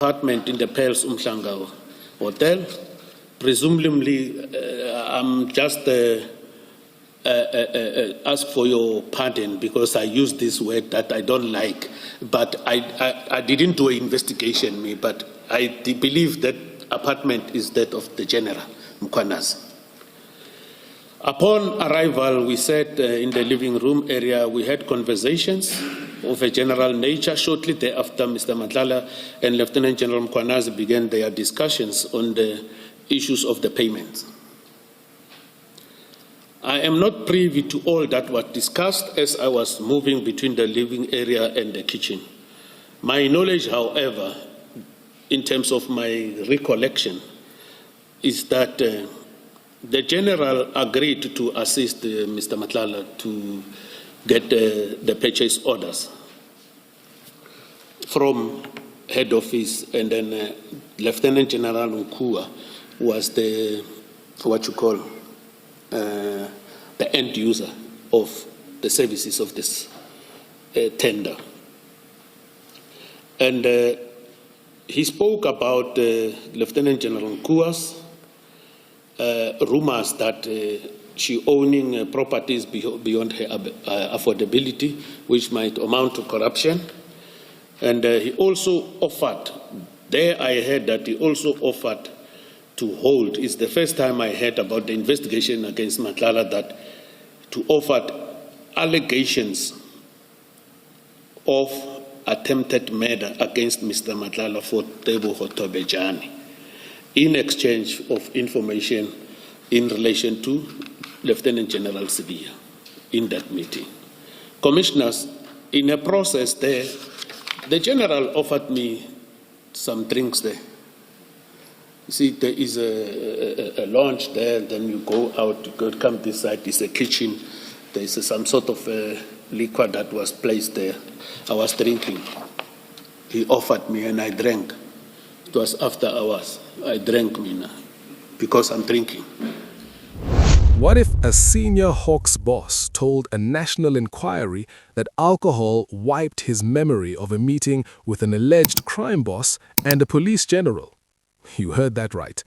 apartment in the Pearls Umhlanga Hotel. Presumably, I'm just ask for your pardon because I use this word that I don't like, but I didn't do an investigation, but I believe that apartment is that of the General Mkhwanazi. Upon arrival, we sat in the living room area. We had conversations of a general nature. Shortly thereafter, Mr. Matlala and Lt-Gen Nhlanhla Mkhwanazi began their discussions on the issues of the payments. I am not privy to all that was discussed as I was moving between the living area and the kitchen. My knowledge, however, in terms of my recollection, is that the General agreed to assist Mr. Matlala to get the purchase orders from head office, and then Lieutenant General Nkua was the, the end user of the services of this tender. And he spoke about Lieutenant General Nkua's rumors that she owning properties beyond her affordability, which might amount to corruption. And he also offered, there I heard that he also offered to hold, it's the first time I heard about the investigation against Matlala, that to offer allegations of attempted murder against Mr. Matlala for Tebo Hotobejani in exchange of information in relation to Lieutenant General Sibiya in that meeting. Commissioners, in a process there, the General offered me some drinks there. You see, there is a lounge there, then you go out, you come this side, it's a kitchen, there is some sort of liquor that was placed there. I was drinking. He offered me and I drank. It was after hours. I drank, because I'm drinking. What if a senior Hawks boss told a national inquiry that alcohol wiped his memory of a meeting with an alleged crime boss and a police general? You heard that right.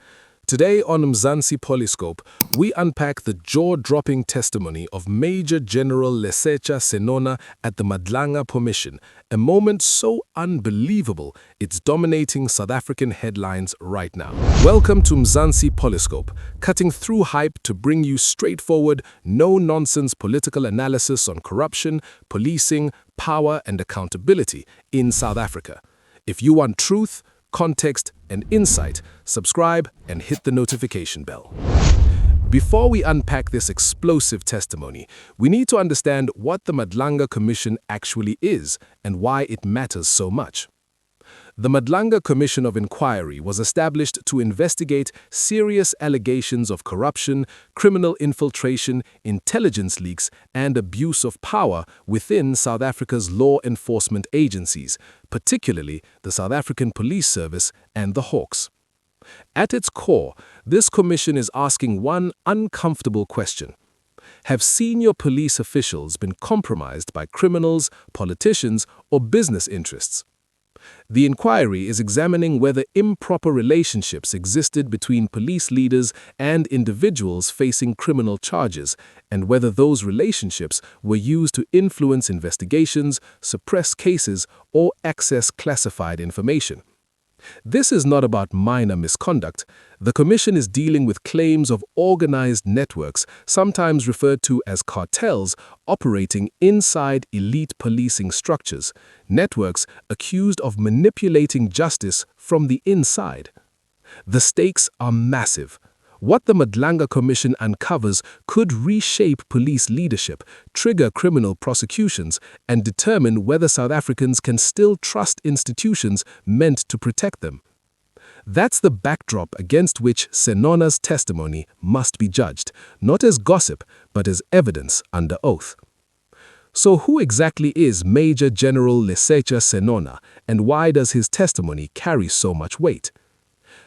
Today on Mzansi PoliScope, we unpack the jaw-dropping testimony of Major-General Lesetja Senona at the Madlanga Commission, a moment so unbelievable it's dominating South African headlines right now. Welcome to Mzansi PoliScope, cutting through hype to bring you straightforward, no-nonsense political analysis on corruption, policing, power and accountability in South Africa. If you want truth, context, and insight, subscribe and hit the notification bell. Before we unpack this explosive testimony, we need to understand what the Madlanga Commission actually is and why it matters so much. The Madlanga Commission of Inquiry was established to investigate serious allegations of corruption, criminal infiltration, intelligence leaks, and abuse of power within South Africa's law enforcement agencies, particularly the South African Police Service and the Hawks. At its core, this commission is asking one uncomfortable question. Have senior police officials been compromised by criminals, politicians, or business interests? The inquiry is examining whether improper relationships existed between police leaders and individuals facing criminal charges, and whether those relationships were used to influence investigations, suppress cases, or access classified information. This is not about minor misconduct. The Commission is dealing with claims of organized networks, sometimes referred to as cartels, operating inside elite policing structures, networks accused of manipulating justice from the inside. The stakes are massive. What the Madlanga Commission uncovers could reshape police leadership, trigger criminal prosecutions, and determine whether South Africans can still trust institutions meant to protect them. That's the backdrop against which Senona's testimony must be judged, not as gossip, but as evidence under oath. So who exactly is Major-General Lesetja Senona, and why does his testimony carry so much weight?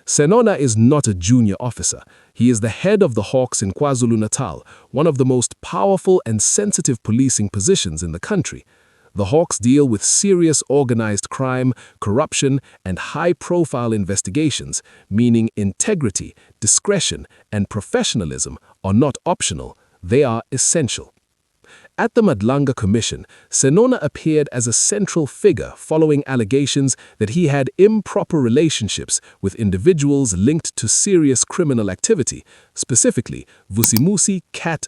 Senona is not a junior officer. He is the head of the Hawks in KwaZulu-Natal, one of the most powerful and sensitive policing positions in the country. The Hawks deal with serious organized crime, corruption, and high-profile investigations, meaning integrity, discretion, and professionalism are not optional, they are essential. At the Madlanga Commission, Senona appeared as a central figure following allegations that he had improper relationships with individuals linked to serious criminal activity, specifically Vusimuzi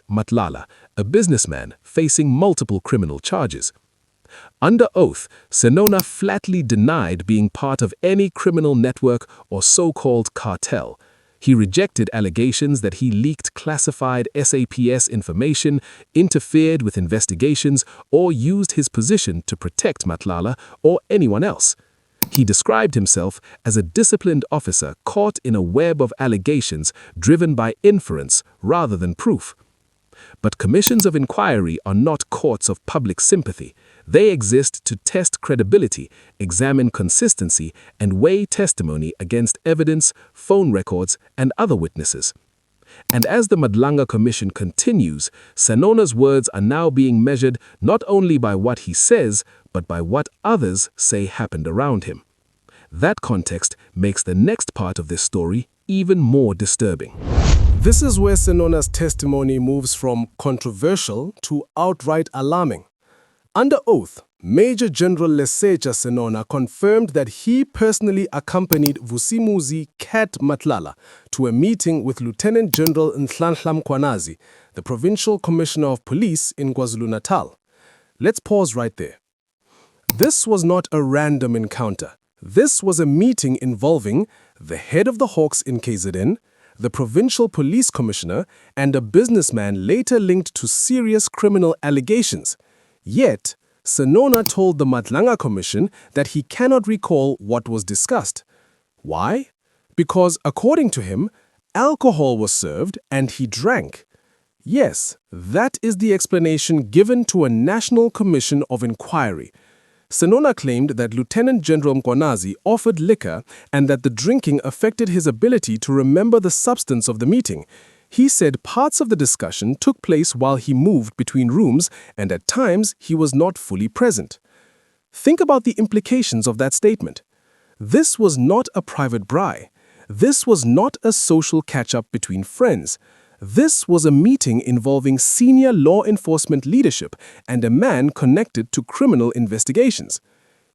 Matlala, a businessman facing multiple criminal charges. Under oath, Senona flatly denied being part of any criminal network or so-called cartel. He rejected allegations that he leaked classified SAPS information, interfered with investigations, or used his position to protect Matlala or anyone else. He described himself as a disciplined officer caught in a web of allegations driven by inference rather than proof. But commissions of inquiry are not courts of public sympathy. They exist to test credibility, examine consistency, and weigh testimony against evidence, phone records, and other witnesses. And as the Madlanga Commission continues, Senona's words are now being measured not only by what he says, but by what others say happened around him. That context makes the next part of this story even more disturbing. This is where Senona's testimony moves from controversial to outright alarming. Under oath, Major-General Lesetja Senona confirmed that he personally accompanied Vusimuzi Matlala to a meeting with Lt-Gen Nhlanhla Mkhwanazi, the Provincial Commissioner of Police in KwaZulu-Natal. Let's pause right there. This was not a random encounter. This was a meeting involving the head of the Hawks in KZN, the Provincial Police Commissioner, and a businessman later linked to serious criminal allegations. Yet, Senona told the Madlanga Commission that he cannot recall what was discussed. Why? Because, according to him, alcohol was served and he drank. Yes, that is the explanation given to a National Commission of Inquiry. Senona claimed that Lt-Gen Mkhwanazi offered liquor and that the drinking affected his ability to remember the substance of the meeting. He said parts of the discussion took place while he moved between rooms and at times he was not fully present. Think about the implications of that statement. This was not a private braai. This was not a social catch-up between friends. This was a meeting involving senior law enforcement leadership and a man connected to criminal investigations.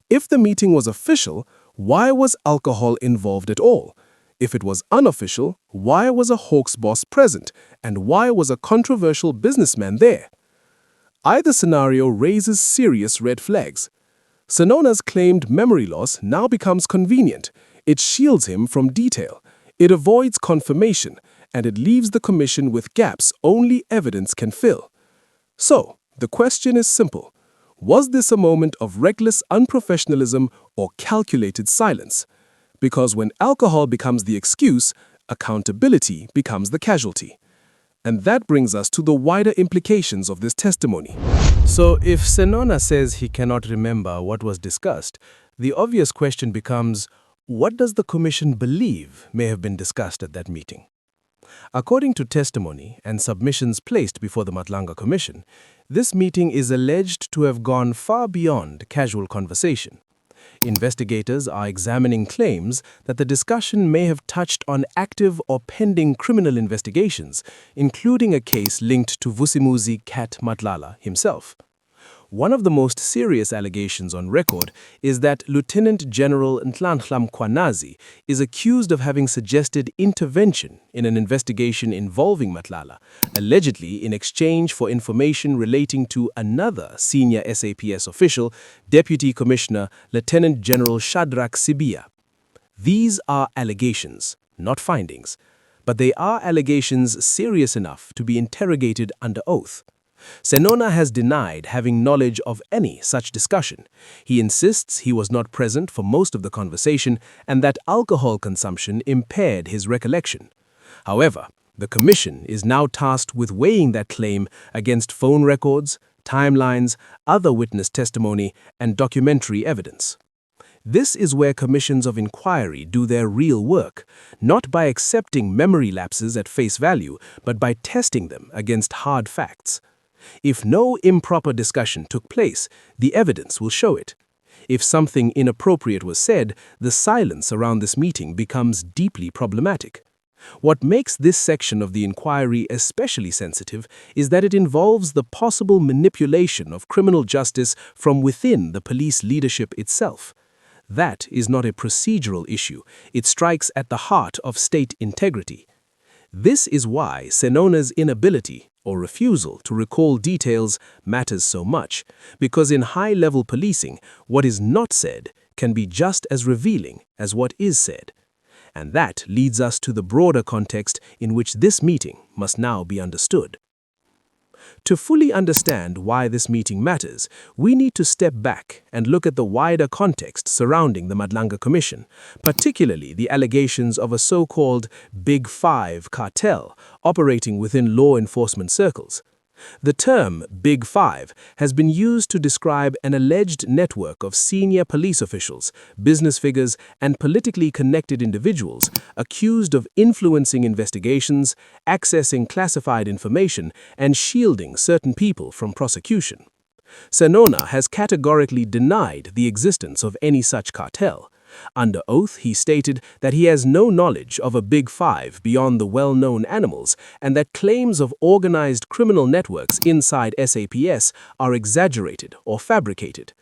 If the meeting was official, why was alcohol involved at all? If it was unofficial, why was a Hawks boss present? And why was a controversial businessman there? Either scenario raises serious red flags. Senona's claimed memory loss now becomes convenient. It shields him from detail. It avoids confirmation, and it leaves the commission with gaps only evidence can fill. So, the question is simple. Was this a moment of reckless unprofessionalism or calculated silence? Because when alcohol becomes the excuse, accountability becomes the casualty. And that brings us to the wider implications of this testimony. So, if Senona says he cannot remember what was discussed, the obvious question becomes, what does the commission believe may have been discussed at that meeting? According to testimony and submissions placed before the Madlanga Commission, this meeting is alleged to have gone far beyond casual conversation. Investigators are examining claims that the discussion may have touched on active or pending criminal investigations, including a case linked to Vusimuzi Matlala himself. One of the most serious allegations on record is that Lt-General Nhlanhla Mkhwanazi is accused of having suggested intervention in an investigation involving Matlala, allegedly in exchange for information relating to another senior SAPS official, Deputy Commissioner Lt-General Shadrach Sibia. These are allegations, not findings, but they are allegations serious enough to be interrogated under oath. Senona has denied having knowledge of any such discussion. He insists he was not present for most of the conversation and that alcohol consumption impaired his recollection. However, the commission is now tasked with weighing that claim against phone records, timelines, other witness testimony, and documentary evidence. This is where commissions of inquiry do their real work, not by accepting memory lapses at face value, but by testing them against hard facts. If no improper discussion took place, the evidence will show it. If something inappropriate was said, the silence around this meeting becomes deeply problematic. What makes this section of the inquiry especially sensitive is that it involves the possible manipulation of criminal justice from within the police leadership itself. That is not a procedural issue. It strikes at the heart of state integrity. This is why Senona's inability or refusal to recall details matters so much, because in high-level policing, what is not said can be just as revealing as what is said. And that leads us to the broader context in which this meeting must now be understood. To fully understand why this meeting matters, we need to step back and look at the wider context surrounding the Madlanga Commission, particularly the allegations of a so-called Big Five cartel operating within law enforcement circles. The term Big Five has been used to describe an alleged network of senior police officials, business figures, and politically connected individuals accused of influencing investigations, accessing classified information, and shielding certain people from prosecution. Senona has categorically denied the existence of any such cartel. Under oath, he stated that he has no knowledge of a Big Five beyond the well-known animals, and that claims of organized criminal networks inside SAPS are exaggerated or fabricated.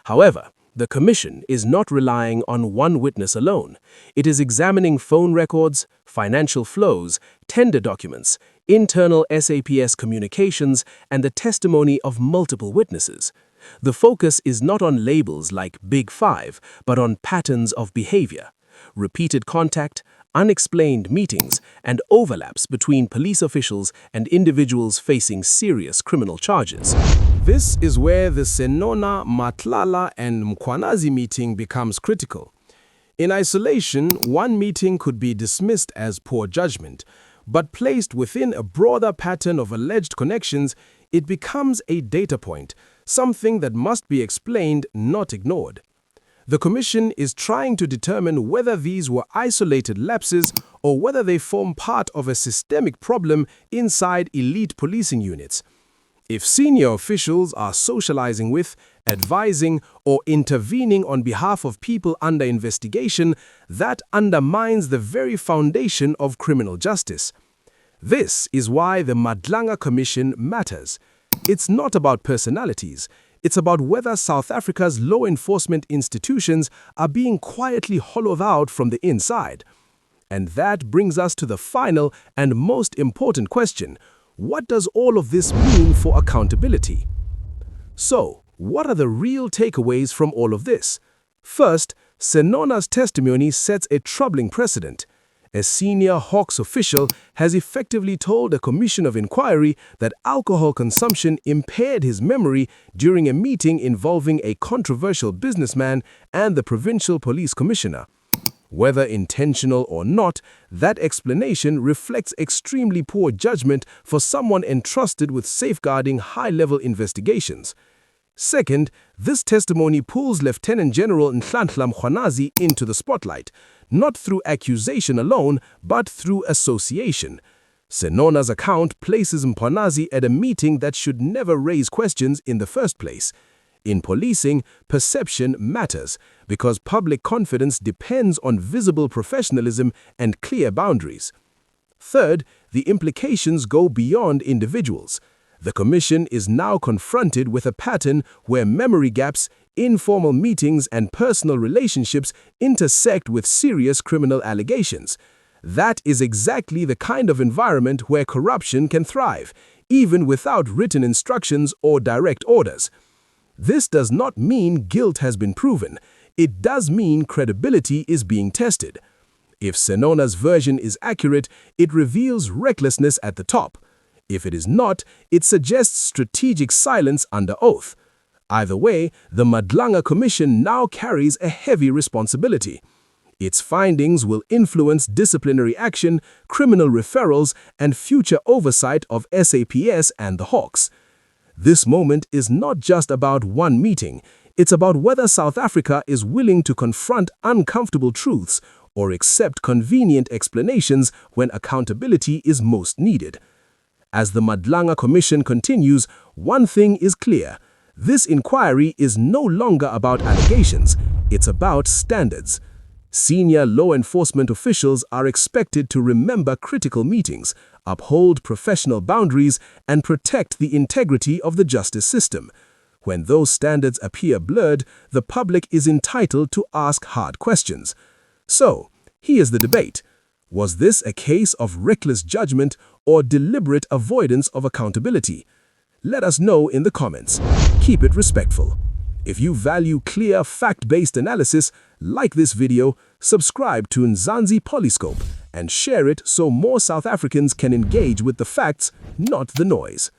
However, the Commission is not relying on one witness alone. It is examining phone records, financial flows, tender documents, internal SAPS communications, and the testimony of multiple witnesses. The focus is not on labels like Big Five, but on patterns of behavior, repeated contact, unexplained meetings, and overlaps between police officials and individuals facing serious criminal charges. This is where the Senona, Matlala, and Mkhwanazi meeting becomes critical. In isolation, one meeting could be dismissed as poor judgment, but placed within a broader pattern of alleged connections, it becomes a data point, something that must be explained, not ignored. The Commission is trying to determine whether these were isolated lapses or whether they form part of a systemic problem inside elite policing units. If senior officials are socializing with, advising, or intervening on behalf of people under investigation, that undermines the very foundation of criminal justice. This is why the Madlanga Commission matters. It's not about personalities. It's about whether South Africa's law enforcement institutions are being quietly hollowed out from the inside. And that brings us to the final and most important question. What does all of this mean for accountability? So, what are the real takeaways from all of this? First, Senona's testimony sets a troubling precedent. A senior Hawks official has effectively told a commission of inquiry that alcohol consumption impaired his memory during a meeting involving a controversial businessman and the provincial police commissioner. Whether intentional or not, that explanation reflects extremely poor judgment for someone entrusted with safeguarding high-level investigations. Second, this testimony pulls Lt-Gen Nhlanhla Mkhwanazi into the spotlight, not through accusation alone, but through association. Senona's account places Mkhwanazi at a meeting that should never raise questions in the first place. In policing, perception matters because public confidence depends on visible professionalism and clear boundaries. Third, the implications go beyond individuals. The Commission is now confronted with a pattern where memory gaps, informal meetings, and personal relationships intersect with serious criminal allegations. That is exactly the kind of environment where corruption can thrive, even without written instructions or direct orders. This does not mean guilt has been proven. It does mean credibility is being tested. If Senona's version is accurate, it reveals recklessness at the top. If it is not, it suggests strategic silence under oath. Either way, the Madlanga Commission now carries a heavy responsibility. Its findings will influence disciplinary action, criminal referrals, and future oversight of SAPS and the Hawks. This moment is not just about one meeting. It's about whether South Africa is willing to confront uncomfortable truths or accept convenient explanations when accountability is most needed. As the Madlanga Commission continues, one thing is clear. This inquiry is no longer about allegations, it's about standards. Senior law enforcement officials are expected to remember critical meetings, uphold professional boundaries, and protect the integrity of the justice system. When those standards appear blurred, the public is entitled to ask hard questions. So, here's the debate. Was this a case of reckless judgment or deliberate avoidance of accountability? Let us know in the comments. Keep it respectful. If you value clear, fact-based analysis, like this video, subscribe to Mzansi PoliScope, and share it so more South Africans can engage with the facts, not the noise.